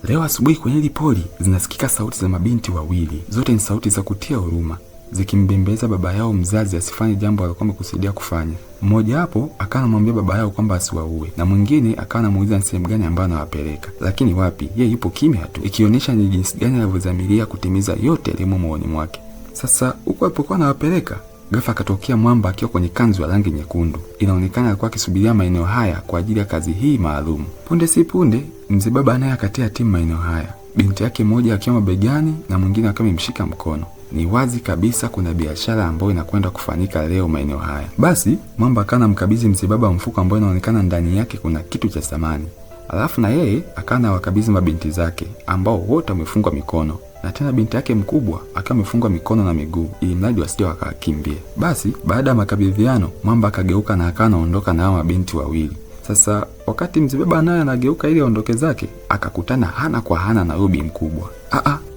Leo asubuhi kwenye hili poli zinasikika sauti za mabinti wawili. Zote ni sauti za kutia huruma, zikimbembeleza baba yao mzazi asifanye jambo alilokuwa amekusudia kufanya. Mmoja hapo akawa anamwambia baba yao kwamba asiwaue, na mwingine akawa anamuuliza ni sehemu gani ambayo anawapeleka. Lakini wapi, yeye yupo kimya tu, ikionyesha ni jinsi gani anavyodhamiria kutimiza yote yaliyomo moyoni mwake. Sasa huko alipokuwa anawapeleka, ghafla akatokea mwamba akiwa kwenye kanzu ya rangi nyekundu. Inaonekana alikuwa akisubiria maeneo haya kwa ajili ya kazi hii maalum. Punde si punde, mzee baba naye akatia timu maeneo haya, binti yake mmoja akiwa mabegani na mwingine akiwa amemshika mkono. Ni wazi kabisa kuna biashara ambayo inakwenda kufanyika leo maeneo haya. Basi mwamba akana mkabidhi mzee baba mfuko ambao inaonekana ndani yake kuna kitu cha thamani. Alafu na yeye akana wakabidhi mabinti zake ambao wote wamefungwa mikono, na tena binti yake mkubwa akiwa amefungwa mikono na miguu ili mradi wasije wakakimbia. Basi baada ya makabidhiano, mwamba akageuka na akawa anaondoka na hao mabinti wawili. Sasa wakati mzee baba naye anageuka ili aondoke zake, akakutana hana kwa hana na Ruby mkubwa.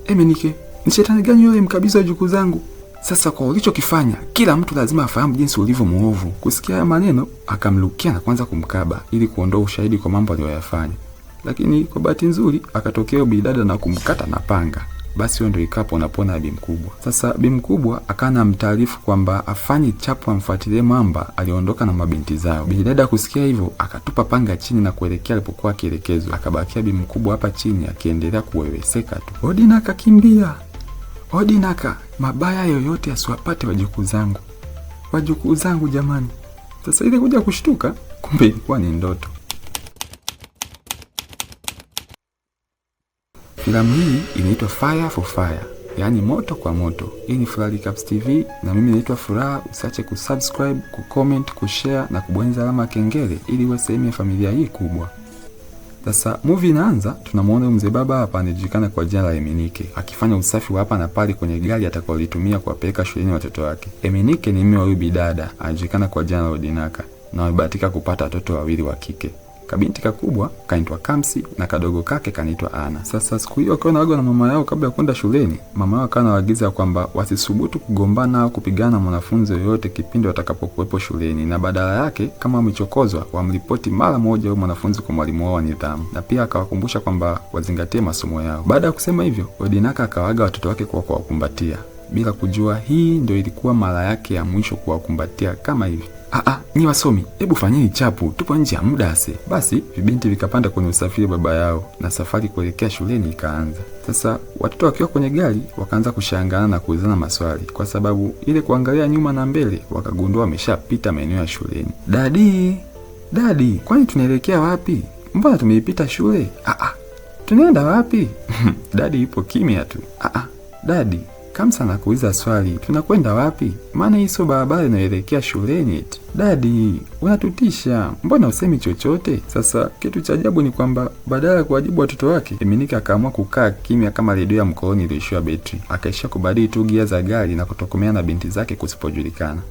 Emenike, ni shetani gani yule mkabidhi wa jukuu zangu? Sasa kwa ulichokifanya, kila mtu lazima afahamu jinsi ulivyo muovu. Kusikia haya maneno, akamlukia na kuanza kumkaba ili kuondoa ushahidi kwa mambo aliyoyafanya. Lakini kwa bahati nzuri akatokea bidada na kumkata na panga. Basi hiyo ndio ikapo unapona bi mkubwa. Sasa bi mkubwa akana mtaarifu kwamba afanye chapu amfuatilie mwamba aliondoka na mabinti zao. Bidada kusikia hivyo akatupa panga chini na kuelekea alipokuwa akielekezwa. Akabakia bi mkubwa hapa chini akiendelea kuweweseka tu. Odinaka kimbia. Odinaka, mabaya yoyote asiwapate wajukuu zangu jamani. Sasa ile kuja kushtuka, kumbe ilikuwa ni ndoto. Filamu hii inaitwa Fire for Fire, yaani moto kwa moto. Hii ni Furaha Recaps TV na mimi naitwa Furaha. Usiache kusubscribe, kucomment, kushare na kubonyeza alama ya kengele ili uwe sehemu ya familia hii kubwa. Sasa movie inaanza, tunamuona mzee baba hapa anajulikana kwa jina la Emenike akifanya usafi wa hapa na pale kwenye gari atakalotumia kuwapeleka shuleni watoto wake. Emenike ni mume wa huyu bidada anajulikana kwa jina la Odinaka na wamebahatika kupata watoto wawili wa kike. Kabinti kakubwa kaitwa Kamsi na kadogo kake kanaitwa Ana. Sasa siku hiyo akiwa anaagwa na mama yao kabla ya kwenda shuleni, mama yao akawa anawaagiza kwamba wasisubutu kugombana au kupigana na mwanafunzi yoyote kipindi watakapokuwepo shuleni, na badala yake kama wamechokozwa wamripoti mara moja huyo mwanafunzi kwa mwalimu wao wa nidhamu, na pia akawakumbusha kwamba wazingatie masomo yao. Baada ya kusema hivyo, Odinaka akawaaga watoto wake kwa kuwakumbatia, bila kujua hii ndio ilikuwa mara yake ya mwisho kuwakumbatia kama hivi. Ni wasomi, hebu fanyeni chapu, tupo nje ya muda ase. Basi vibinti vikapanda kwenye usafiri baba yao na safari kuelekea shuleni ikaanza. Sasa watoto wakiwa kwenye gari wakaanza kushangana na kuulizana maswali, kwa sababu ile kuangalia nyuma na mbele wakagundua wameshapita maeneo ya shuleni. Dadi, kwani tunaelekea wapi? Mbona tumeipita shule? Tunaenda wapi? Dadi yupo kimya tu. Dadi, Kamsa anakuuliza swali, tunakwenda wapi? Maana hii sio barabara inayoelekea shuleni eti. Dadi, unatutisha. Mbona usemi chochote? Sasa kitu cha ajabu ni kwamba badala ya kuwajibu watoto wake, Emenike akaamua kukaa kimya kama redio ya mkoloni iliyoishiwa betri. Akaisha kubadili tu gia za gari na kutokomea na binti zake kusipojulikana.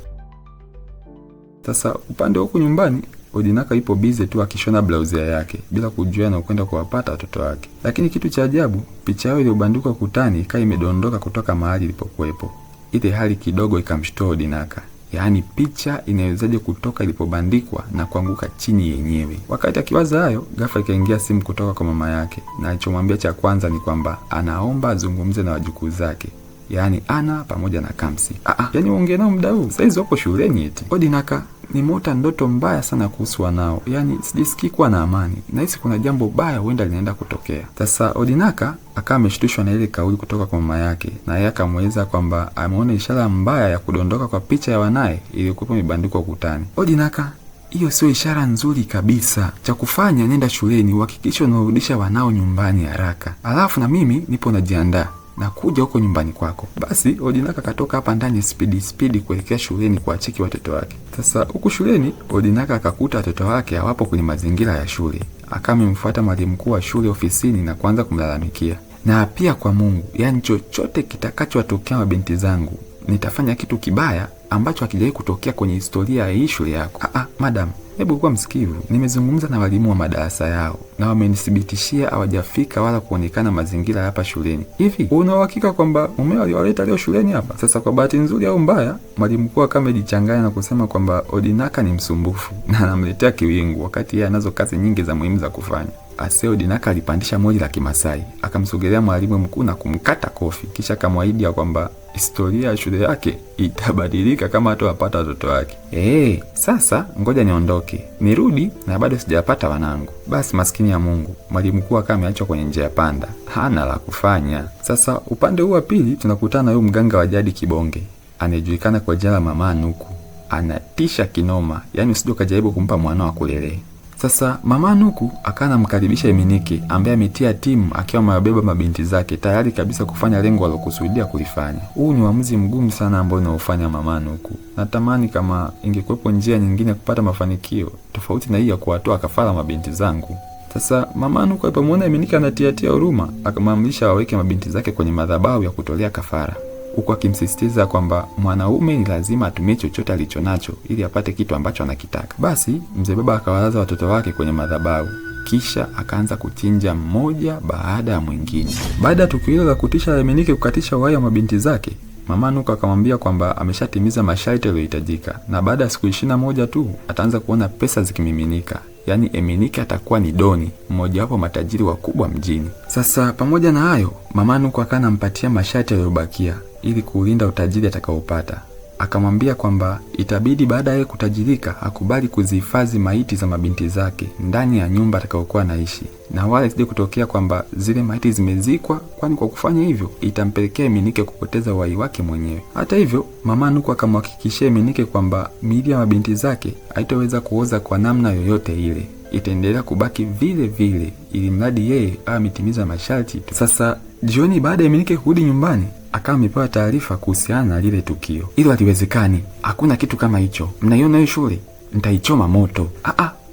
Sasa upande huku nyumbani, Odinaka ipo busy tu akishona blouse yake bila kujua na kwenda kuwapata watoto wake. Lakini kitu cha ajabu, picha yao iliyobandikwa kutani ikawa imedondoka kutoka mahali ilipokuwepo. Ile hali kidogo ikamshtua Odinaka. Yaani picha inawezaje kutoka ilipobandikwa na kuanguka chini yenyewe? Wakati akiwaza hayo, ghafla ikaingia simu kutoka kwa mama yake, na alichomwambia cha kwanza ni kwamba anaomba azungumze na wajukuu zake, yaani Ana pamoja na Kamsi. Yaani uongee nao muda huu, saizi wapo shuleni eti. Odinaka, nimeota ndoto mbaya sana kuhusu wanao. Yaani sijisikii kuwa na amani. Nahisi kuna jambo baya huenda linaenda kutokea. Sasa Odinaka akawa ameshtushwa na ile kauli kutoka kwa mama yake, na yeye akamweleza kwamba ameona ishara mbaya ya kudondoka kwa picha ya wanae iliyokuwa imebandikwa ukutani. Odinaka, hiyo sio ishara nzuri kabisa. Cha kufanya, nenda shuleni uhakikishe unarudisha wanao nyumbani haraka. Alafu na mimi nipo najiandaa na kuja huko nyumbani kwako. Basi Odinaka katoka hapa ndani speed kuelekea shuleni kuachiki watoto wake. Sasa huku shuleni Odinaka akakuta watoto wake hawapo kwenye mazingira ya shule. Akamemfuata mwalimu mkuu wa shule ofisini na kuanza kumlalamikia. Na pia kwa Mungu, yaani chochote kitakachowatokea mabinti zangu, nitafanya kitu kibaya ambacho hakijawahi kutokea kwenye historia ya hii shule yako. Madam, hebu kuwa msikivu. Nimezungumza na walimu wa madarasa yao na wamenithibitishia hawajafika wala kuonekana mazingira hapa shuleni. Hivi una uhakika kwamba mumeo aliwaleta leo shuleni hapa? Sasa kwa bahati nzuri au mbaya, mwalimu mkuu akamejichanganya na kusema kwamba Odinaka ni msumbufu na anamletea kiwingu wakati yeye anazo kazi nyingi za muhimu za kufanya. Aseo Dinaka alipandisha moli la Kimasai, akamsogelea mwalimu mkuu na kumkata kofi, kisha akamwahidi ya kwamba historia ya shule yake itabadilika kama hatawapata watoto wake. Sasa ngoja niondoke, nirudi na bado sijapata wanangu. Basi maskini ya Mungu, mwalimu mkuu akawa ameachwa kwenye njia panda, hana la kufanya. Sasa upande huu wa pili tunakutana na huyu mganga wa jadi Kibonge, anayejulikana kwa jina la Mama Nuku. Anatisha kinoma, yani usije kujaribu kumpa mwana wa kulelea. Sasa Mama Nuku akana mkaribisha Eminike ambaye ametia timu akiwa amebeba mabinti zake tayari kabisa kufanya lengo alokusudia kulifanya. Huu ni uamuzi mgumu sana ambao anaofanya Mama Nuku. Natamani kama ingekuwepo njia nyingine kupata mafanikio tofauti na hii ya kuwatoa kafara mabinti zangu. Sasa Mama Nuku alipomwona Eminike anatia huruma, akamwamrisha waweke mabinti zake kwenye madhabahu ya kutolea kafara, huku akimsisitiza kwamba mwanaume ni lazima atumie chochote alichonacho ili apate kitu ambacho anakitaka. Basi mzee baba akawalaza watoto wake kwenye madhabahu, kisha akaanza kuchinja mmoja baada ya mwingine. Baada ya tukio hilo la kutisha la Eminike kukatisha uhai wa mabinti zake, Mama Nuku akamwambia kwamba ameshatimiza masharti yaliyohitajika na baada ya siku 21 tu ataanza kuona pesa zikimiminika. Yaani Eminike atakuwa ni doni, mmoja wapo matajiri wakubwa mjini. Sasa pamoja na hayo, Mama Nuku akanampatia masharti yaliyobakia ili kuulinda utajiri atakaopata. Akamwambia kwamba itabidi baada ya kutajirika akubali kuzihifadhi maiti za mabinti zake ndani ya nyumba atakayokuwa anaishi, na wala sije kutokea kwamba zile maiti zimezikwa, kwani kwa kufanya hivyo itampelekea Eminike kupoteza uhai wake mwenyewe. Hata hivyo, Mama Nuku akamhakikishia Eminike kwamba miili ya mabinti zake haitaweza kuoza kwa namna yoyote ile, itaendelea kubaki vile vile ili mradi yeye ametimiza masharti tu. Sasa jioni baada ya Eminike kurudi nyumbani, akawa amepewa taarifa kuhusiana na lile tukio. Hilo haliwezekani, hakuna kitu kama hicho. Mnaiona hiyo shule? Nitaichoma moto.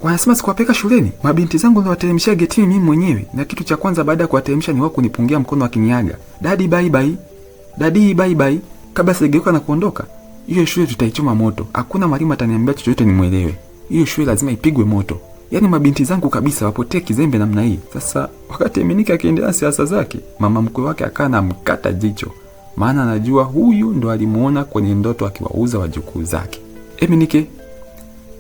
Wanasema sikuwapeleka shuleni. Mabinti zangu niliwateremshia getini mimi mwenyewe, na kitu cha kwanza baada ya kuwateremsha ni wao kunipungia mkono wakiniaga. Daddy bye bye. Daddy bye bye. Kabla sijageuka na kuondoka, hiyo shule tutaichoma moto. Hakuna mwalimu ataniambia chochote nimuelewe. Hiyo shule lazima ipigwe moto. Yaani mabinti zangu kabisa wapotee kizembe namna hii. Sasa wakati Eminike akiendelea siasa zake, mama mkwe wake akawa anamkata jicho, maana anajua huyu ndo alimuona kwenye ndoto akiwauza wajukuu zake. Eminike,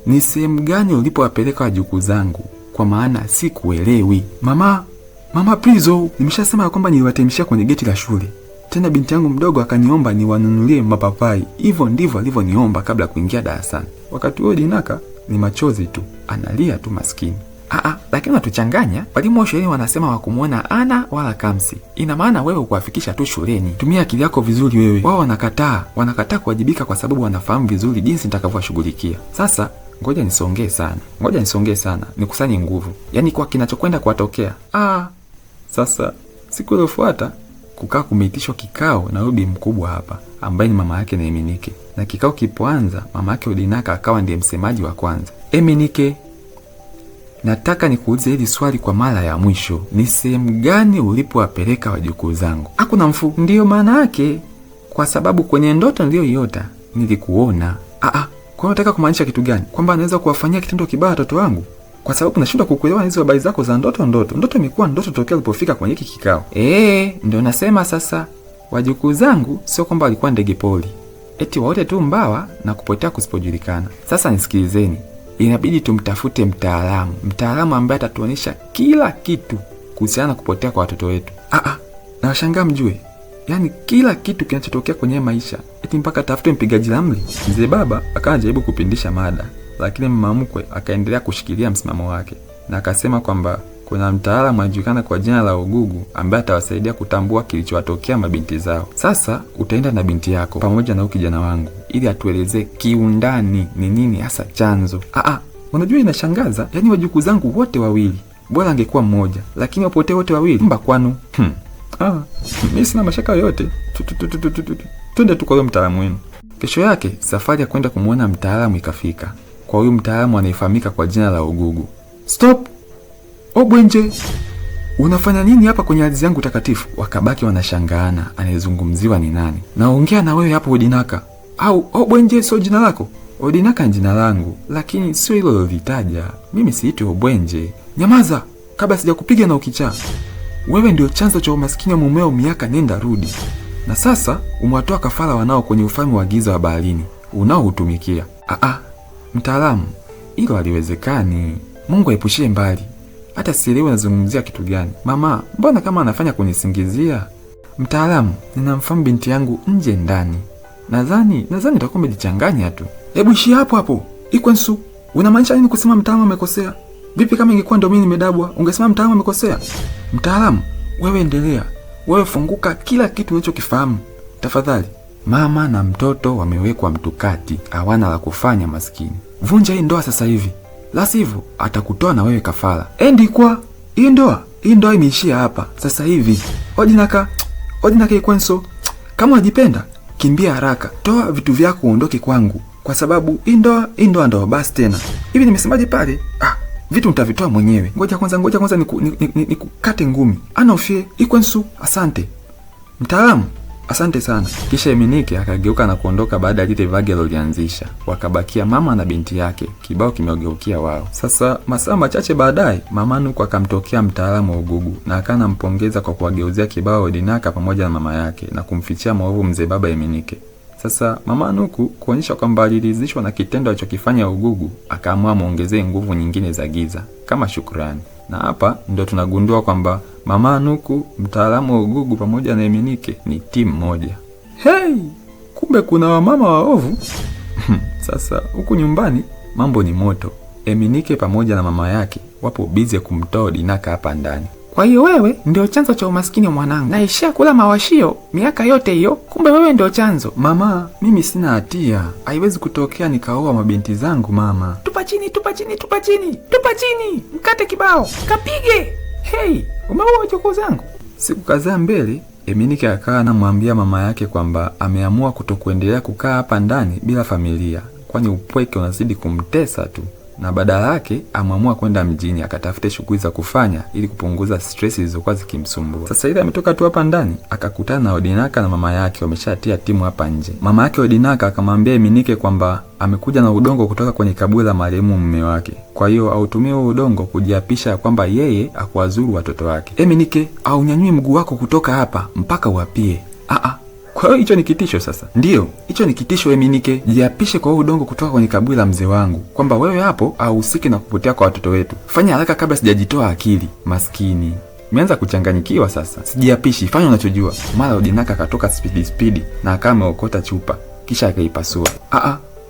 ni sehemu gani ulipowapeleka wajukuu zangu? Kwa maana sikuelewi. Mama please, nimeshasema kwamba niliwatemshia kwenye geti la shule. Tena binti yangu mdogo akaniomba niwanunulie mapapai. Hivyo ndivyo alivyoniomba kabla kuingia darasani. Wakati huo Dinaka ni machozi tu, analia tu maskini. Lakini watuchanganya. Walimu wa shuleni wanasema wakumuona Ana wala Kamsi. Ina maana wewe ukuwafikisha tu shuleni. Tumia akili yako vizuri wewe. Wao wanakataa kuwajibika kwa sababu wanafahamu vizuri jinsi nitakavyowashughulikia. Sasa ngoja nisongee sana. Nikusanye nguvu. Yaani kwa kinachokwenda kuwatokea. Sasa siku iliyofuata kukaa kumeitishwa kikao na bibi mkubwa hapa ambaye ni mama yake na Eminike. Na kikao kipoanza, mama yake Dinaka akawa ndiye msemaji wa kwanza. Eminike, nataka nikuulize hili swali kwa mara ya mwisho. Ni sehemu gani ulipowapeleka wajukuu zangu? Hakuna mfu. Ndiyo maana yake, kwa sababu kwenye ndoto niliyoiota nilikuona. Kwa nataka kumaanisha kitu gani? Kwamba anaweza kuwafanyia kitendo kibaya watoto wangu? Kwa sababu nashindwa kukuelewa hizo habari zako za ndoto. Ndoto imekuwa ndoto tokea ulipofika kwenye hiki kikao. Ndio nasema sasa. Wajukuu zangu sio kwamba walikuwa ndege poli, eti waote tu mbawa na kupotea kusipojulikana. Sasa nisikilizeni. Inabidi tumtafute mtaalamu ambaye atatuonyesha kila kitu kuhusiana na kupotea kwa watoto wetu. Na washangaa mjue. Yaani kila kitu kinachotokea kwenye maisha, eti mpaka tafute mpigaji ramli. Mzee baba akawa anajaribu kupindisha mada, lakini mama mkwe akaendelea kushikilia msimamo wake na akasema kwamba kuna mtaalamu anajulikana kwa jina la Ugugu ambaye atawasaidia kutambua kilichowatokea mabinti zao. Sasa utaenda na binti yako pamoja na kijana wangu ili atuelezee kiundani ni nini hasa chanzo. Unajua inashangaza, yaani wajukuu zangu wote wawili, bora angekuwa mmoja, lakini wapotee wote wawili. Mba kwanu. Mimi sina mashaka yoyote. Twende tu kwa huyo mtaalamu wenu. Kesho yake safari ya kwenda kumuona mtaalamu ikafika. Kwa huyo mtaalamu anayefahamika kwa jina la Ugugu. Stop! Obwenje, unafanya nini hapa kwenye ardhi yangu takatifu? Wakabaki wanashangaana, anayezungumziwa ni nani? Naongea na wewe hapo Dinaka. Au Obwenje sio jina lako? Dinaka ni jina langu, lakini sio hilo lolitaja. Mimi siitwi Obwenje. Nyamaza kabla sijakupiga na ukichaa. Wewe ndio chanzo cha umaskini wa mumeo miaka nenda rudi. Na sasa umewatoa kafara wanao kwenye ufalme wa giza wa baharini unaohutumikia. Mtaalamu, hilo haliwezekani. Mungu aipushie mbali. hata sielewi unazungumzia kitu gani. Mama, mbona kama anafanya kunisingizia? Mtaalamu, ninamfahamu binti yangu nje ndani. Nadhani utakuwa umejichanganya tu. Hebu ishia hapo hapo. Ikwensu, unamaanisha nini kusema mtaalamu amekosea? Vipi kama ingekuwa ndio mimi nimedabwa, ungesema mtaalamu amekosea? Mtaalamu, wewe endelea. Wewe funguka kila kitu unachokifahamu. Tafadhali. Mama na mtoto wamewekwa mtukati, hawana la kufanya maskini. Vunja hii ndoa sasa hivi. La sivyo atakutoa na wewe kafara. Endi kwa hii ndoa imeishia hapa sasa hivi. Odinaka Ikwenso, kama unajipenda kimbia haraka. Toa vitu vyako uondoke kwangu, kwa sababu hii ndoa basi tena. Hivi nimesemaje pale? Vitu nitavitoa mwenyewe. Ngoja kwanza nikukate ngumi. Anaofie Ikwensu, asante. Mtaalamu, asante sana. Kisha Emenike akageuka na kuondoka baada ya lile vagi alilolianzisha. Wakabakia mama na binti yake. Kibao kimegeukia wao. Sasa masaa machache baadaye, Mama Nuku akamtokea mtaalamu wa ugugu na akanampongeza kwa kuwageuzia kibao Odinaka pamoja na mama yake na kumfichia maovu mzee baba Emenike. Sasa Mama Nuku kuonyesha kwamba aliridhishwa na kitendo alichokifanya ugugu, akaamua muongezee nguvu nyingine za giza kama shukrani. Na hapa ndio tunagundua kwamba Mama Nuku, mtaalamu wa ugugu pamoja na Emenike ni timu moja. Hey, kumbe kuna wamama waovu. Sasa huku nyumbani mambo ni moto. Emenike pamoja na mama yake wapo busy kumtoa Odinaka hapa ndani. Kwa hiyo wewe ndio chanzo cha umaskini wa mwanangu. Naishia kula mawashio miaka yote hiyo, kumbe wewe ndio chanzo. Mama, mimi sina hatia. Haiwezi kutokea nikaoa mabinti zangu mama. Tupa chini. Mkate kibao. Kapige. Hey, umeua wajukuu zangu. Siku kadhaa mbele, Emenike akawa anamwambia mama yake kwamba ameamua kutokuendelea kukaa hapa ndani bila familia, kwani upweke unazidi kumtesa tu. Na badala yake ameamua kwenda mjini akatafute shughuli za kufanya ili kupunguza stress zilizokuwa zikimsumbua. Sasa ile ametoka tu hapa ndani akakutana na Odinaka na mama yake wameshatia timu hapa nje. Mama yake Odinaka akamwambia Emenike kwamba amekuja na udongo kutoka kwenye kaburi la marehemu mume wake. Kwa hiyo autumie huo udongo kujiapisha kwamba yeye akuwazuru watoto wake. Emenike, au nyanyui mguu wako kutoka hapa mpaka uapie. Kwa hiyo hicho ni kitisho sasa? Ndiyo, hicho ni kitisho Emenike. Jiapishe kwa udongo kutoka kwenye kaburi la mzee wangu kwamba wewe hapo hauhusiki na kupotea kwa watoto wetu. Fanya haraka kabla sijajitoa akili. Maskini. Nimeanza kuchanganyikiwa sasa. Sijiapishi, fanya unachojua. Mara Odinaka akatoka speedy na akawa ameokota chupa kisha akaipasua.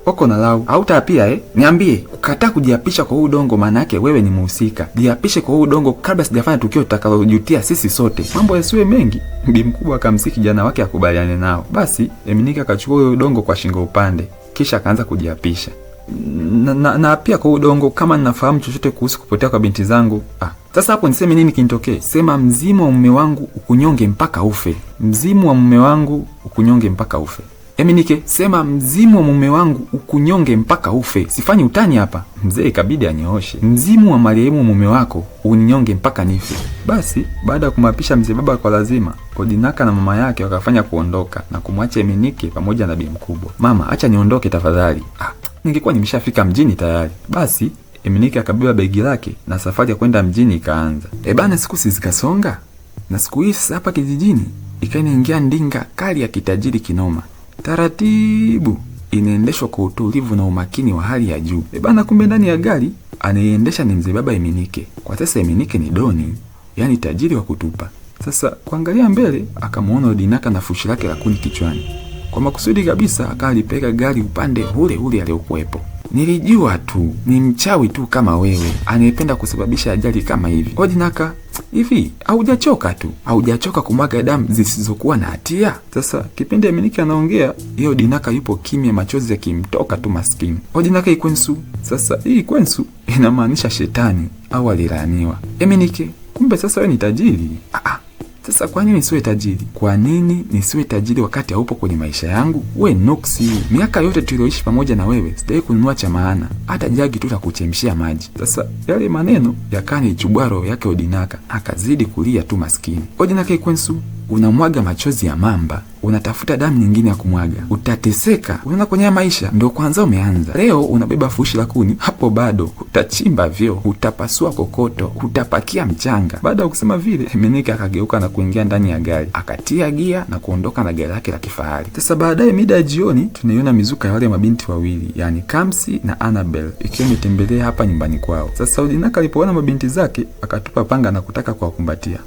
Oko na lau. Hautaapia Niambie, ukataa kujiapisha kwa udongo maana yake wewe ni mhusika. Jiapishe kwa udongo kabla sijafanya tukio tutakalojutia sisi sote. Mambo yasiwe mengi. Bi mkubwa akamsihi kijana wake akubaliane nao. Basi Emenike akachukua huo udongo kwa shingo upande, kisha akaanza kujiapisha. Na pia kwa udongo kama ninafahamu chochote kuhusu kupotea kwa binti zangu. Sasa hapo niseme nini kinitokee? Sema mzimu wa mume wangu ukunyonge mpaka ufe. Mzimu wa mume wangu ukunyonge mpaka ufe. Emenike, sema mzimu wa mume wangu ukunyonge mpaka ufe. Sifanyi utani hapa. Mzee ikabidi anyooshe. Mzimu wa marehemu mume wako uninyonge mpaka nife. Basi baada ya kumapisha mzee baba kwa lazima, Odinaka na mama yake wakafanya kuondoka na kumwacha Emenike pamoja na bi mkubwa. Mama, acha niondoke tafadhali. Ningekuwa nimeshafika mjini tayari. Basi Emenike akabeba begi lake na safari ya kwenda mjini ikaanza. Bana, siku zikasonga na siku hizi hapa kijijini ikaingia ndinga kali ya kitajiri kinoma. Taratibu inaendeshwa kwa utulivu na umakini wa hali ya juu. Bana, kumbe ndani ya gari anayeendesha ni mzee baba Emenike. Kwa sasa Emenike ni doni, yani tajiri wa kutupa. Sasa kuangalia mbele akamuona Odinaka na fushi lake la kuni kichwani. Kwa makusudi kabisa akalipeka gari upande ule aliokuepo. Nilijua tu ni mchawi tu kama wewe anayependa kusababisha ajali kama hivi. Odinaka, hivi haujachoka kumwaga damu zisizokuwa na hatia? Sasa kipindi Emenike anaongea, yeye Odinaka yupo kimya, machozi yakimtoka tu maskini. Odinaka Ikwensu. Sasa hii Ikwensu inamaanisha shetani au alilaaniwa. Emenike, kumbe sasa wewe ni tajiri. Sasa kwa nini nisiwe tajiri? Kwa nini nisiwe tajiri wakati haupo kwenye maisha yangu? We nuksi, miaka yote tulioishi pamoja na wewe sijawahi kununua cha maana, hata jagi tu la kuchemshia maji. Sasa yale maneno yakani chubwaro yake Odinaka, akazidi kulia tu maskini. Odinaka Ikwensu, unamwaga machozi ya mamba, unatafuta damu nyingine ya kumwaga, utateseka. Unaona kwenye maisha ndio kwanza umeanza. Leo unabeba fushi la kuni, hapo bado utachimba vyoo, utapasua kokoto, utapakia mchanga. Baada ya kusema vile, Emenike akageuka na kuingia ndani ya gari, akatia gia na kuondoka na gari lake la kifahari. Sasa baadaye mida ya jioni tunaiona mizuka ya wale mabinti wawili, yani Kamsi na Annabel, ikiwa imetembelea hapa nyumbani kwao. Sasa Odinaka alipoona mabinti zake akatupa panga na kutaka kuwakumbatia.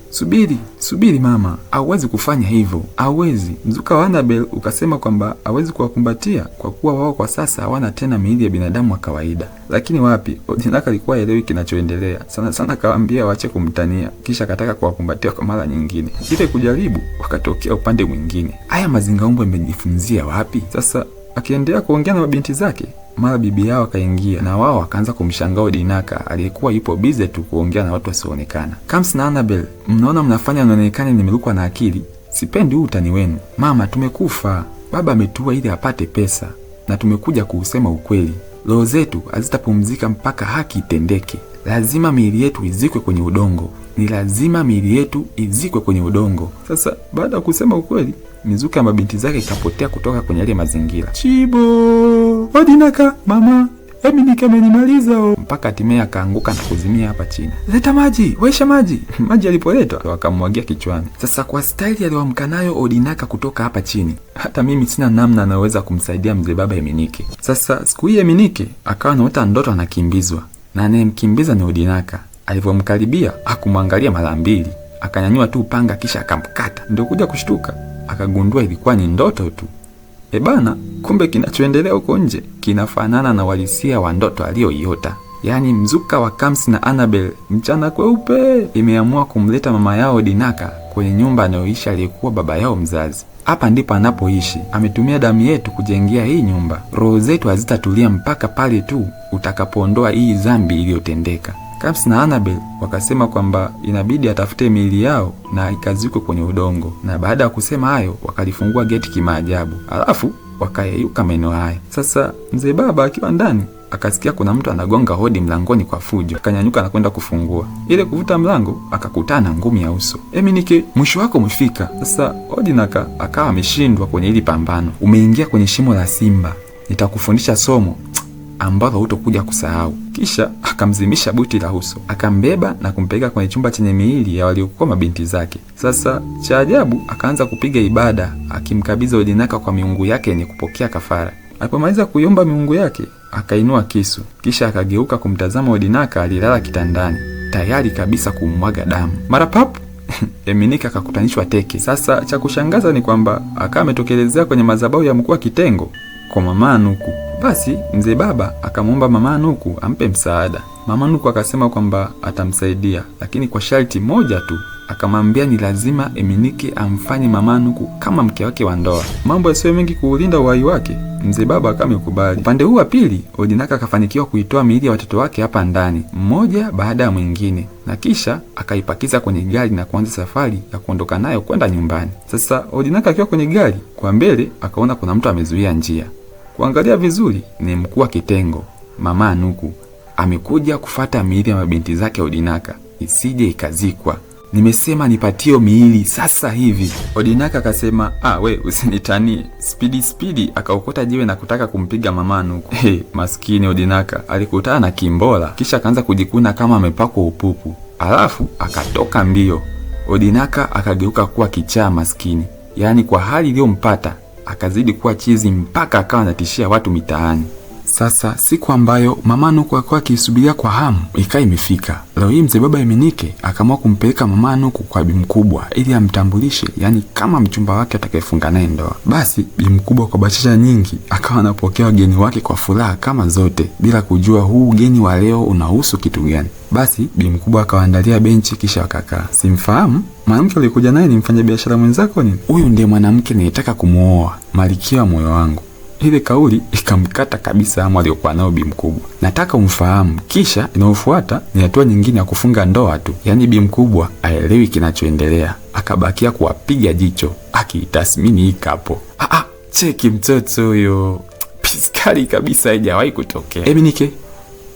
Subiri mama, hauwezi kufanya hivyo, hauwezi. Mzuka wa Annabel ukasema kwamba hawezi kuwakumbatia kwa kuwa wao kwa sasa hawana tena miili ya binadamu wa kawaida. Lakini wapi, Odinaka alikuwa haelewi kinachoendelea. Sana kawaambia waache kumtania, kisha akataka kuwakumbatia kwa mara nyingine. Ile kujaribu wakatokea upande mwingine. Haya mazingaombwe yamejifunzia wapi? Sasa akiendelea kuongea na mabinti zake, mara bibi yao akaingia na wao wakaanza kumshangaa Odinaka aliyekuwa yupo busy tu kuongea na watu wasioonekana. Kamsi na Annabel, mnaona mnafanya nionekane nimerukwa na akili? Sipendi huu utani wenu. Mama, tumekufa. Baba ametua ili apate pesa na tumekuja kuusema ukweli. Roho zetu hazitapumzika mpaka haki itendeke. Lazima miili yetu izikwe kwenye udongo. Ni lazima miili yetu izikwe kwenye udongo. Sasa baada ya kusema ukweli, mizuka ya mabinti zake ikapotea kutoka kwenye yale mazingira. Chibo, Odinaka, mama, Emenike amenimaliza mpaka hatimaye akaanguka na kuzimia hapa chini. Leta maji, waisha maji. Maji alipoletwa wakamwagia kichwani. Sasa kwa staili aliyoamka nayo Odinaka kutoka hapa chini, hata mimi sina namna anaweza kumsaidia mzee baba Emenike. Sasa siku hii Emenike akawa anaota ndoto anakimbizwa, na anayemkimbiza ni Odinaka. Alivyomkaribia hakumwangalia mara mbili, akanyanyua tu panga kisha akamkata. Ndio kuja kushtuka akagundua ilikuwa ni ndoto tu. Bana, kumbe kinachoendelea huko nje kinafanana na uhalisia wa ndoto aliyoiota. Yaani mzuka wa Kamsi na Annabel mchana kweupe imeamua kumleta mama yao Odinaka kwenye nyumba anayoishi aliyekuwa baba yao mzazi. Hapa ndipo anapoishi. Ametumia damu yetu kujengea hii nyumba. Roho zetu hazitatulia mpaka pale tu utakapoondoa hii dhambi iliyotendeka. Kamsi na Annabel wakasema kwamba inabidi atafute miili yao na ikazikwe kwenye udongo. Na baada ya kusema hayo, wakalifungua geti kimaajabu. Alafu wakayeyuka maeneo haya. Sasa mzee baba akiwa ndani akasikia kuna mtu anagonga hodi mlangoni kwa fujo. Akanyanyuka na kwenda kufungua. Ile kuvuta mlango akakutana na ngumi ya uso. Emenike, mwisho wako umefika. Sasa Odinaka akawa ameshindwa kwenye hili pambano. Umeingia kwenye shimo la simba. Nitakufundisha somo ambalo hutokuja kusahau. Kisha akamzimisha buti la uso, akambeba na kumpeleka kwenye chumba chenye miili ya waliokuwa mabinti zake. Sasa cha ajabu akaanza kupiga ibada akimkabidhi Odinaka kwa miungu yake yenye kupokea kafara. Alipomaliza kuiomba miungu yake, akainua kisu, kisha akageuka kumtazama Odinaka alilala kitandani, tayari kabisa kumwaga damu. Mara papu Emenike akakutanishwa teke. Sasa cha kushangaza ni kwamba akawa ametokelezea kwenye madhabahu ya mkuu wa kitengo kwa Mama Nuku. Basi mzee baba akamwomba Mama Nuku ampe msaada. Mama Nuku akasema kwamba atamsaidia, lakini kwa sharti moja tu. Akamwambia ni lazima Emenike amfanye Mama Nuku kama mke wake wa ndoa. Mambo yasiyo mengi kuulinda uhai wake, mzee baba akamkubali. Upande huu wa pili, Odinaka akafanikiwa kuitoa miili ya watoto wake hapa ndani, mmoja baada ya mwingine, na kisha akaipakiza kwenye gari na kuanza safari ya kuondoka nayo kwenda nyumbani. Sasa Odinaka akiwa kwenye gari, kwa mbele akaona kuna mtu amezuia njia. Kuangalia vizuri ni mkuu wa kitengo, Mama Nuku. Amekuja kufata miili ya mabinti zake Odinaka isije ikazikwa. Nimesema nipatio miili sasa hivi. Odinaka akasema, we usinitanie. Speedy akaokota jiwe na kutaka kumpiga Mama Nuku. Maskini Odinaka alikutana na kimbola, kisha akaanza kujikuna kama amepakwa upupu. Alafu akatoka mbio. Odinaka akageuka kuwa kichaa maskini. Yaani kwa hali iliyompata akazidi kuwa chizi mpaka akawa anatishia watu mitaani. Sasa siku ambayo Mama Nuku alikuwa akisubiria kwa hamu ikawa imefika. Leo hii mzee baba Emenike akaamua kumpeleka Mama Nuku kwa bi mkubwa ili amtambulishe, yani kama mchumba wake atakayefunga naye ndoa. Basi bi mkubwa kwa bashasha nyingi akawa anapokea wageni wake kwa furaha kama zote, bila kujua huu ugeni wa leo unahusu kitu gani. Basi bi mkubwa akawaandalia benchi kisha wakakaa. Simfahamu? Mwanamke alikuja naye ni mfanyabiashara mwenzako nini? Huyu ndiye mwanamke nilitaka kumuoa, malkia wa moyo wangu. Ile kauli ikamkata kabisa hamu aliyokuwa nayo bi mkubwa. Nataka umfahamu. Kisha inayofuata ni hatua nyingine ya kufunga ndoa tu. Yaani bi mkubwa haelewi kinachoendelea. Akabakia kuwapiga jicho akiitathmini hii kapo. Cheki mtoto huyo. Piskali kabisa haijawahi kutokea. Emenike,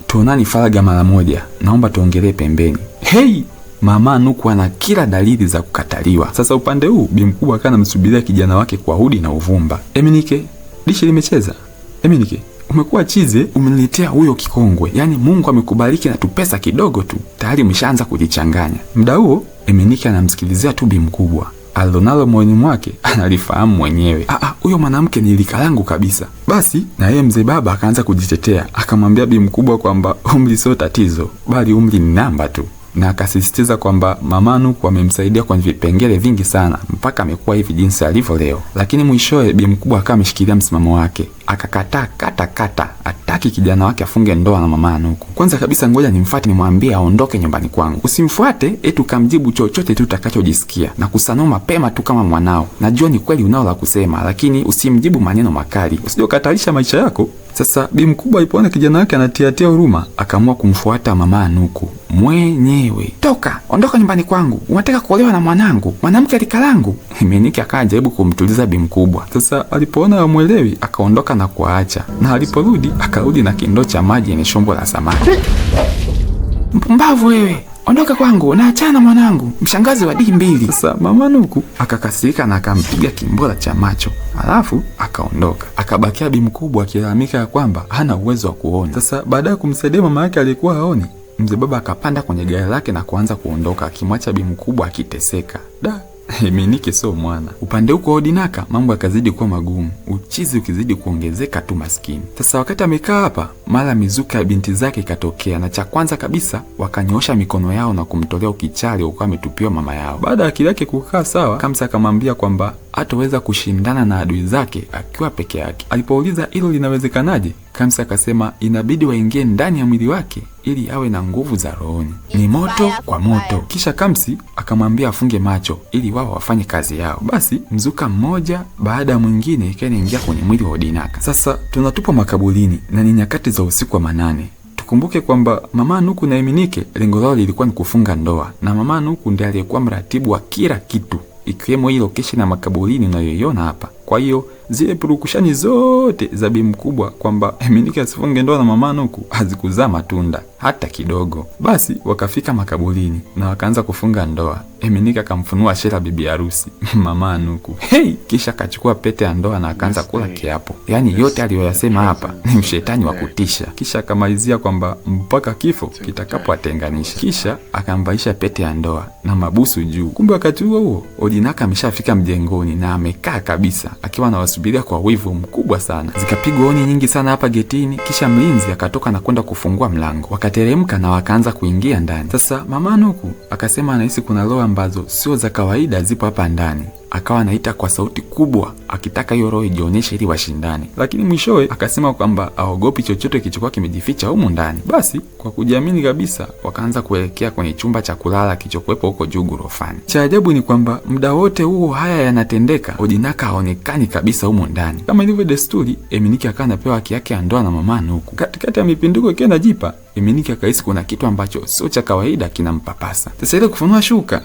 tuonani faraga mara moja. Naomba tuongelee pembeni. Hey, Mama Nuku ana kila dalili za kukataliwa. Sasa upande huu Bi Mkubwa akawa anamsubiria kijana wake kwa hudi na uvumba. Eminike, dishi limecheza. Eminike, umekuwa chize, umeniletea huyo kikongwe. Yaani Mungu amekubariki na tupesa kidogo tu. Tayari umeshaanza kujichanganya. Muda huo Eminike anamsikilizia tu Bi Mkubwa. Alonalo moyoni mwake analifahamu mwenyewe. Huyo mwanamke ni lika langu kabisa. Basi na yeye mzee baba akaanza kujitetea. Akamwambia Bi Mkubwa kwamba umri sio tatizo, bali umri ni namba tu. Na akasisitiza kwamba Mama Nuku amemsaidia kwa vipengele vingi sana mpaka amekuwa hivi jinsi alivyo leo. Lakini mwishowe Bi Mkubwa akawa ameshikilia msimamo wake. Akakataa kata hataki kijana wake afunge ndoa na Mama Nuku. Kwanza kabisa ngoja nimfuate nimwambie aondoke nyumbani kwangu. Usimfuate eti kamjibu chochote tu utakachojisikia na kusanua mapema tu kama mwanao. Najua ni kweli unao la kusema, lakini usimjibu maneno makali. Usije ukatalisha maisha yako. Sasa Bi Mkubwa alipoona kijana wake anatiatia huruma, akaamua kumfuata Mama Nuku mwenyewe. Toka, ondoka nyumbani kwangu. Unataka kuolewa na mwanangu, mwanamke alika langu. Eminike akajaribu kumtuliza Bi Mkubwa. Sasa alipoona hamuelewi, akaondoka na kuacha. Na aliporudi, akarudi na kindoo cha maji yenye shombo la samaki. Mpumbavu wewe. Ondoka kwangu na achana mwanangu, mshangazi wa D2. Sasa Mama Nuku akakasirika na akampiga kimbola cha macho. Alafu akaondoka. Akabakia Bi Mkubwa akilalamika ya kwamba hana uwezo wa kuona. Sasa baada ya kumsaidia mama yake aliyekuwa haoni, mzee baba akapanda kwenye gari lake na kuanza kuondoka akimwacha Bi Mkubwa akiteseka. Eminike sio mwana. Upande huko Odinaka mambo yakazidi kuwa magumu. Uchizi ukizidi kuongezeka tu maskini. Sasa wakati amekaa hapa, mara mizuka ya binti zake ikatokea na cha kwanza kabisa wakanyoosha mikono yao na kumtolea ukichali ulikuwa ametupiwa mama yao. Baada ya akili yake kukaa sawa, Kamsa akamwambia kwamba hataweza kushindana na adui zake akiwa peke yake. Alipouliza hilo linawezekanaje, Kamsa akasema inabidi waingie ndani ya mwili wake ili awe na nguvu za rohoni. Ni moto kwa moto. Kisha Kamsi akamwambia afunge macho ili wao wafanye kazi yao. Basi mzuka mmoja baada ya mwingine ikaingia kwenye mwili wa Odinaka. Sasa tunatupa makaburini na ni nyakati za usiku wa manane. Tukumbuke kwamba Mama Nuku na Eminike lengo lao lilikuwa ni kufunga ndoa, na Mama Nuku ndiye aliyekuwa mratibu wa kila kitu, ikiwemo hii location na makaburini unayoiona hapa. Kwa hiyo zile purukushani zote za Bi Mkubwa kwamba Eminike asifunge ndoa na Mama Nuku hazikuzaa matunda hata kidogo. Basi wakafika makaburini na wakaanza kufunga ndoa. Eminike akamfunua shera bibi harusi Mama Nuku. Kisha akachukua pete ya ndoa na akaanza kula kiapo. Yaani yote aliyoyasema hapa ni mshetani wa kutisha. Kisha akamalizia kwamba mpaka kifo kitakapowatenganisha. Kisha akamvaisha pete ya ndoa na mabusu juu. Kumbe wakati huo Odinaka ameshafika mjengoni na amekaa kabisa akiwa anawasubiria kwa wivu mkubwa sana. Zikapigwa honi nyingi sana hapa getini, kisha mlinzi akatoka na kwenda kufungua mlango. Wakateremka na wakaanza kuingia ndani. Sasa Mama Nuku akasema anahisi kuna roho ambazo sio za kawaida zipo hapa ndani. Akawa anaita kwa sauti kubwa akitaka hiyo roho ijionyeshe ili washindane. Lakini mwishowe akasema kwamba aogopi chochote kilichokuwa kimejificha humu ndani. Basi kwa kujiamini kabisa wakaanza kuelekea kwenye chumba cha kulala kilichokuwepo huko juu ghorofani. Cha ajabu ni kwamba muda wote huo haya yanatendeka, Odinaka haonekani kabisa humu ndani. Kama ilivyo desturi, Eminike akawa anapewa haki yake ya ndoa na Mama Nuku. Katikati ya mipinduko ikiwa inajipa, Eminike akahisi kuna kitu ambacho sio cha kawaida kinampapasa. Sasa ile kufunua shuka.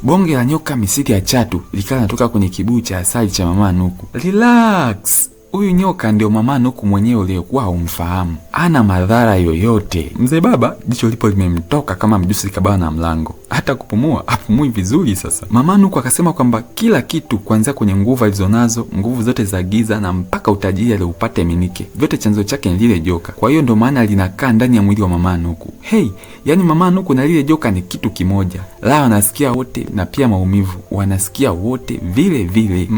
Bonge la nyoka misiri ya chatu likawa linatoka kwenye kibuyu cha asali cha Mama Nuku. Relax. Huyu nyoka ndio Mama Nuku mwenyewe uliyekuwa humfahamu. Ana madhara yoyote. Mzee baba jicho lipo limemtoka kama mjusi kabana na mlango. Hata kupumua apumui vizuri sasa. Mama Nuku akasema kwamba kila kitu kuanzia kwenye nguvu alizonazo, nguvu zote za giza na mpaka utajiri aliopata Eminike, vyote chanzo chake ni lile joka. Kwa hiyo ndo maana linakaa ndani ya mwili wa Mama Nuku. Yani Mama Nuku na lile joka ni kitu kimoja. La wanasikia wote na pia maumivu wanasikia wote vile vile.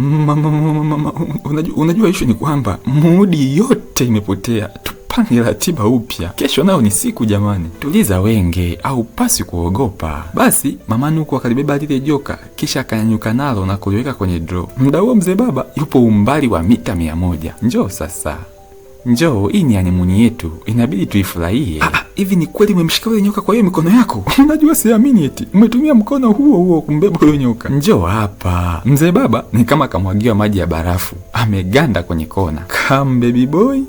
Unajua issue ni kwamba mudi yote imepotea. Tupange ratiba upya. Kesho nao ni siku jamani. Tuliza wenge au pasi kuogopa. Basi Mama Nuku akalibeba lile joka kisha akanyanyuka nalo na kuliweka kwenye draw. Muda huo mzee baba yupo umbali wa mita 100. Njoo sasa. Njoo, hii ni animuni yetu. Inabidi tuifurahie. Hivi ni kweli umemshika yule nyoka kwa hiyo mikono yako? Unajua siamini eti. Umetumia mkono huo kumbeba yule nyoka. Njoo hapa. Mzee baba ni kama kamwagiwa maji ya barafu. Ameganda kwenye kona. Come baby boy.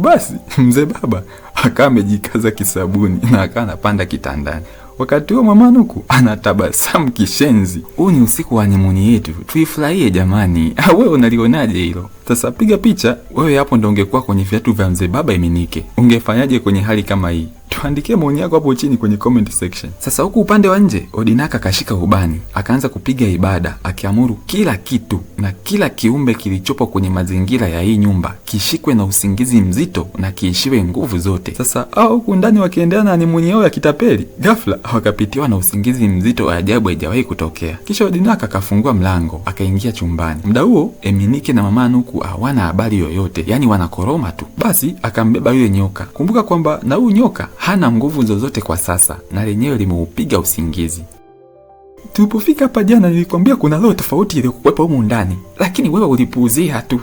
Basi mzee baba akawa amejikaza kisabuni na akawa anapanda kitandani. Wakati huo Mama Nuku anatabasamu kishenzi. Huu ni usiku wa animuni yetu. Tuifurahie jamani. Wewe unalionaje hilo? Sasa piga picha, wewe hapo ndo ungekuwa kwenye viatu vya mzee baba Eminike. Ungefanyaje kwenye hali kama hii? Tuandikie maoni yako hapo chini kwenye comment section. Sasa huku upande wa nje, Odinaka kashika ubani, akaanza kupiga ibada, akiamuru kila kitu na kila kiumbe kilichopo kwenye mazingira ya hii nyumba kishikwe na usingizi mzito na kiishiwe nguvu zote. Sasa huku ndani wakiendelea na honeymoon yao ya kitapeli, ghafla wakapitiwa na usingizi mzito wa ajabu haijawahi kutokea. Kisha Odinaka akafungua mlango, akaingia chumbani. Muda huo Eminike na Mama Nuku hawana habari yoyote, yani wanakoroma tu. Basi akambeba yule nyoka. Kumbuka kwamba na huyu nyoka hana nguvu zozote kwa sasa, na lenyewe limeupiga usingizi. Tulipofika hapa jana nilikwambia kuna roho tofauti iliyokuwepo humu ndani, lakini wewe ulipuuzia tu.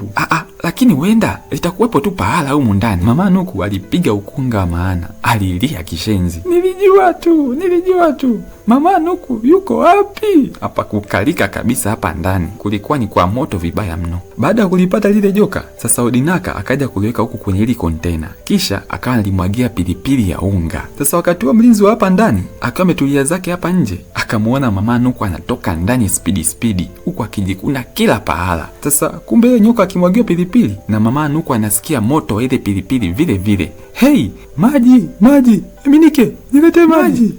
Lakini wenda litakuwepo tu pahala humu ndani. Mama Nuku alipiga ukunga, maana alilia kishenzi. Nilijua tu. Mama Nuku yuko wapi? Hapa kukalika kabisa hapa ndani. Kulikuwa ni kwa moto vibaya mno. Baada ya kulipata lile joka, sasa Odinaka akaja kuliweka huku kwenye hili container. Kisha akawa alimwagia pilipili ya unga. Sasa wakati wa mlinzi wa hapa ndani akawa ametulia zake hapa nje, akamuona Mama Nuku anatoka ndani speedy huku akijikuna kila pahala. Sasa kumbe ile nyoka akimwagia pilipili na Mama Nuku anasikia moto wa ile pilipili vile vile. Hey, maji, Eminike, niletee maji.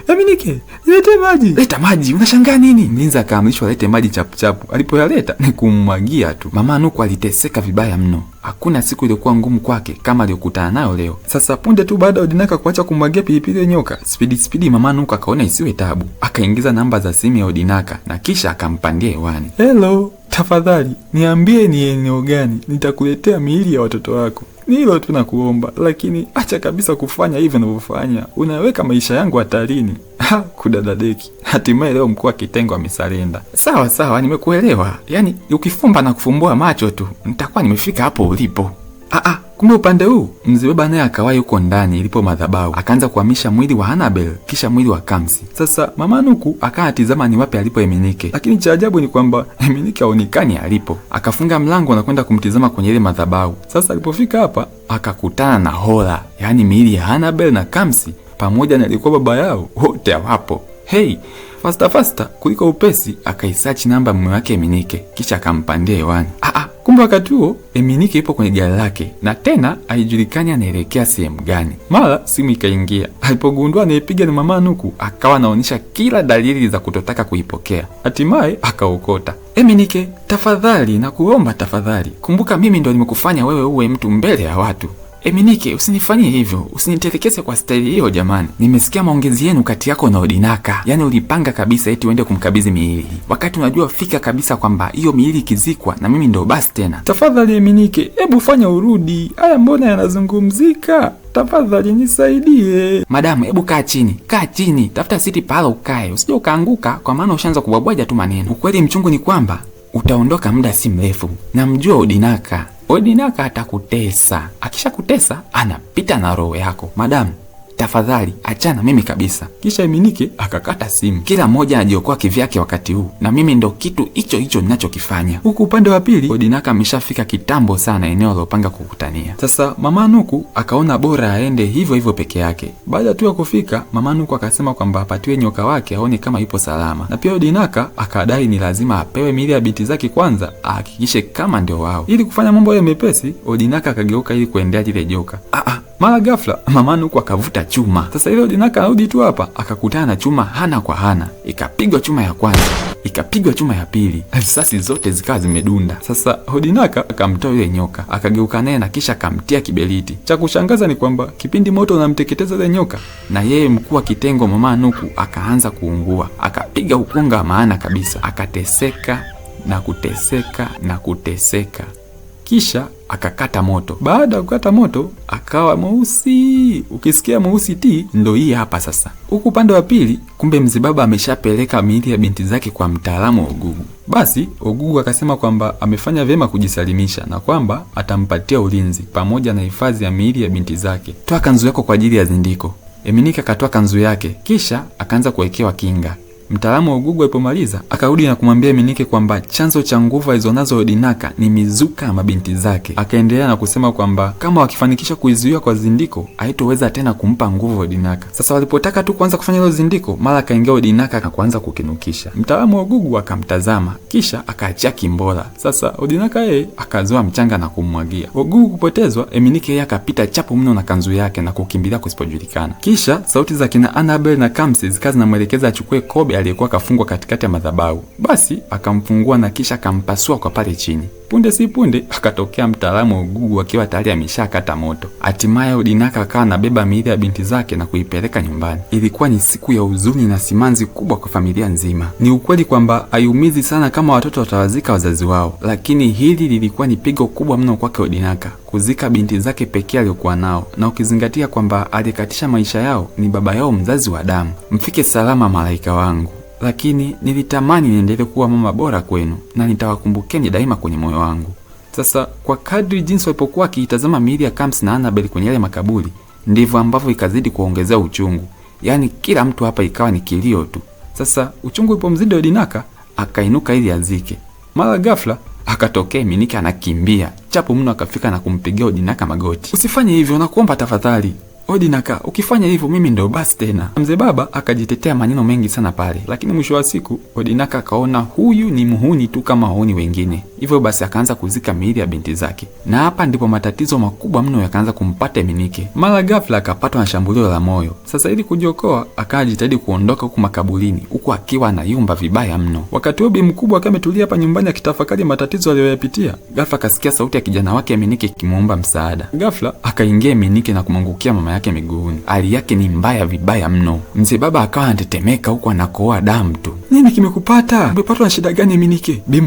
Eminike, niletee maji. Leta maji, unashangaa nini? Mlinzi akaamrishwa alete maji chapu. Alipoyaleta ni kummwagia tu. Mama Nuku aliteseka vibaya mno. Hakuna siku iliyokuwa ngumu kwake kama aliyokutana nayo leo. Sasa punde tu baada ya Odinaka kuacha kumwagia pilipili nyoka, speedy Mama Nuku akaona isiwe tabu. Akaingiza namba za simu ya Odinaka na kisha akampandia hewani. Hello, tafadhali niambie ni eneo gani nitakuletea miili ya watoto wako. Ni hilo tu nakuomba, lakini acha kabisa kufanya hivyo unavyofanya. Unaweka maisha yangu hatarini. Kudadadeki. Hatimaye leo mkuu wa kitengo amesalenda. Sawa, nimekuelewa. Yaani ukifumba na kufumbua macho tu, nitakuwa nimefika hapo ulipo. Kumbe upande huu mzee baba naye akawahi huko ndani ilipo madhabahu, akaanza kuhamisha mwili wa Annabel kisha mwili wa Kamsi. Sasa Mama Nuku akatizama ni wapi alipo Eminike, lakini cha ajabu ni kwamba Eminike haonekani alipo. Akafunga mlango na kwenda kumtizama kwenye ile madhabahu. Sasa alipofika hapa akakutana na Hola, yaani miili ya Annabel na Kamsi pamoja na alikuwa baba yao wote hawapo. Hey, fasta kuliko upesi akaisearch namba mume wake Eminike kisha akampandia hewani. Kumbe wakati huo Eminike ipo kwenye gari lake na tena haijulikani anaelekea sehemu gani. Mara simu ikaingia. Alipogundua anaipiga ni Mama Nuku, akawa anaonyesha kila dalili za kutotaka kuipokea. Hatimaye akaokota. Eminike, tafadhali nakuomba tafadhali, kumbuka mimi ndo nimekufanya wewe uwe mtu mbele ya watu. Eminike, usinifanyie hivyo, usinitelekeze kwa staili hiyo jamani. Nimesikia maongezi yenu kati yako na Odinaka. Yaani ulipanga kabisa eti uende kumkabidhi miili, wakati unajua fika kabisa kwamba hiyo miili ikizikwa na mimi ndo basi tena. Tafadhali Eminike, hebu fanya urudi. Haya mbona yanazungumzika? Tafadhali nisaidie. Madamu, hebu kaa chini. Tafuta siti pahala ukae. Usije ukaanguka kwa maana ushaanza kubwabwaja tu maneno. Ukweli mchungu ni kwamba utaondoka muda si mrefu. Namjua Odinaka atakutesa. Akisha kutesa, anapita na roho yako. Madamu, tafadhali achana mimi kabisa. Kisha Eminike akakata simu. Kila mmoja anajiokoa kivyake wakati huu, na mimi ndo kitu hicho ninachokifanya. Huku upande wa pili, Odinaka ameshafika kitambo sana eneo alopanga kukutania. Sasa Mama Nuku akaona bora aende hivyo peke yake. Baada tu ya kufika, Mama Nuku akasema kwamba apatiwe nyoka wake aone kama yupo salama. Na pia Odinaka akadai ni lazima apewe miili ya binti zake kwanza, ahakikishe kama ndio wao. Ili kufanya mambo yawe mepesi, Odinaka akageuka ili kuendea lile joka. Mara ghafla Mama Nuku akavuta chuma. Sasa ile Odinaka arudi tu hapa akakutana na chuma hana kwa hana. Ikapigwa chuma ya kwanza, ikapigwa chuma ya pili. Risasi zote zikawa zimedunda. Sasa Odinaka akamtoa yule nyoka, akageuka naye na kisha akamtia kiberiti. Cha kushangaza ni kwamba kipindi moto unamteketeza yule nyoka, na yeye mkuu wa kitengo Mama Nuku akaanza kuungua. Akapiga ukunga maana kabisa. Akateseka na kuteseka. Kisha akakata moto. Baada ya kukata moto akawa mweusi. Ukisikia mweusi ti ndo hii hapa sasa. Huku upande wa pili, kumbe mzee baba ameshapeleka miili ya binti zake kwa mtaalamu wa Ogugu. Basi Ogugu akasema kwamba amefanya vyema kujisalimisha na kwamba atampatia ulinzi pamoja na hifadhi ya miili ya binti zake. Toa kanzu yako kwa ajili ya zindiko. Eminike akatoa kanzu yake kisha akaanza kuwekewa kinga. Mtaalamu wa ugugu alipomaliza akarudi na kumwambia Eminike kwamba chanzo cha nguvu alizonazo Odinaka ni mizuka ya mabinti zake. Akaendelea na kusema kwamba kama wakifanikisha kuizuia kwa zindiko haitoweza tena kumpa nguvu Odinaka. Sasa walipotaka tu kuanza kufanya hilo zindiko, mara akaingia Odinaka na kuanza kukinukisha. Mtaalamu wa ugugu akamtazama kisha akaachia kimbola. Sasa Odinaka yeye akazoa mchanga na kummwagia. Ugugu kupotezwa, Eminike yeye akapita chapu mno na kanzu yake na kukimbilia kusipojulikana. Kisha sauti za kina Annabel na Kamsi zikawa zinamwelekeza achukue kobe aliyekuwa kafungwa katikati ya madhabahu. Basi akamfungua na kisha akampasua kwa pale chini. Punde si punde akatokea mtaalamu wa ugugu akiwa tayari ameshakata moto. Hatimaye Odinaka akawa anabeba miili ya binti zake na kuipeleka nyumbani. Ilikuwa ni siku ya huzuni na simanzi kubwa kwa familia nzima. Ni ukweli kwamba haiumizi sana kama watoto watawazika wazazi wao, lakini hili lilikuwa ni pigo kubwa mno kwake Odinaka, kuzika binti zake pekee aliyokuwa nao, na ukizingatia kwamba alikatisha maisha yao ni baba yao mzazi wa damu. Mfike salama malaika wangu. Lakini nilitamani niendelee kuwa mama bora kwenu na nitawakumbukeni daima kwenye moyo wangu. Sasa kwa kadri jinsi walipokuwa akiitazama miili ya Kamsi na Annabel kwenye yale makaburi, ndivyo ambavyo ikazidi kuongezea uchungu. Yaani kila mtu hapa ikawa ni kilio tu. Sasa uchungu ulipomzidi Odinaka, akainuka ili azike. Mara ghafla akatokea Eminike anakimbia chapu mno, akafika na kumpigia Odinaka magoti. Usifanye hivyo, nakuomba tafadhali. Odinaka, ukifanya hivyo mimi ndo basi tena. Mzee baba akajitetea maneno mengi sana pale, lakini mwisho wa siku Odinaka akaona huyu ni muhuni tu kama wauni wengine. Hivyo basi akaanza kuzika miili ya binti zake. Na hapa ndipo matatizo makubwa mno yakaanza kumpata Eminike. Mara ghafla akapatwa na shambulio la moyo. Sasa ili kujiokoa akajitahidi kuondoka huku makaburini, huku akiwa anayumba vibaya mno. Wakati huo Bi Mkubwa akawa ametulia hapa nyumbani akitafakari matatizo aliyoyapitia, ghafla akasikia sauti ya kijana wake Eminike ikimuomba msaada. Ghafla akaingia Eminike na kumwangukia mama yake miguuni. Hali yake ni mbaya vibaya mno. Mzee baba akawa anatetemeka huku anakohoa damu tu. Nini kimekupata? Umepatwa na shida gani Eminike? Bi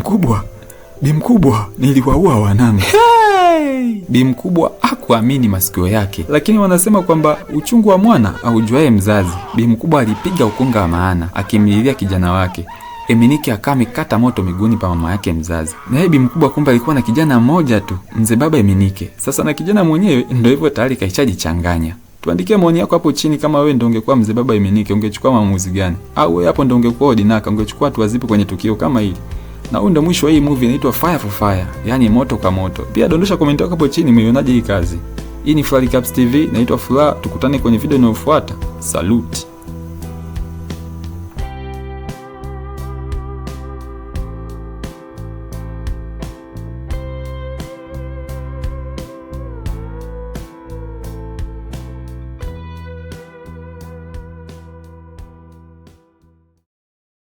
Mkubwa, niliwaua wanangu. Hey! Bi Mkubwa hakuamini masikio yake, lakini wanasema kwamba uchungu wa mwana aujuaye mzazi. Bi Mkubwa alipiga ukunga wa maana akimlilia kijana wake. Eminike akawa amekata moto miguuni pa mama yake mzazi. Na Bi Mkubwa kumbe alikuwa na kijana mmoja tu, mzee baba Eminike. Sasa na kijana mwenyewe ndio hivyo tayari kaishajichanganya. Tuandikie maoni yako hapo chini, kama wewe ndio ungekuwa mzee baba Eminike ungechukua maamuzi gani? Au wewe hapo ndio ungekuwa Odinaka ungechukua hatua zipi kwenye tukio kama hili? Na huu ndio mwisho wa hii movie inaitwa Fire for Fire, yani moto kwa moto. Pia dondosha komenti yako hapo chini, umeionaje hii kazi? Hii ni Furaha Recaps TV, naitwa Furaha, tukutane kwenye video inayofuata. Salute.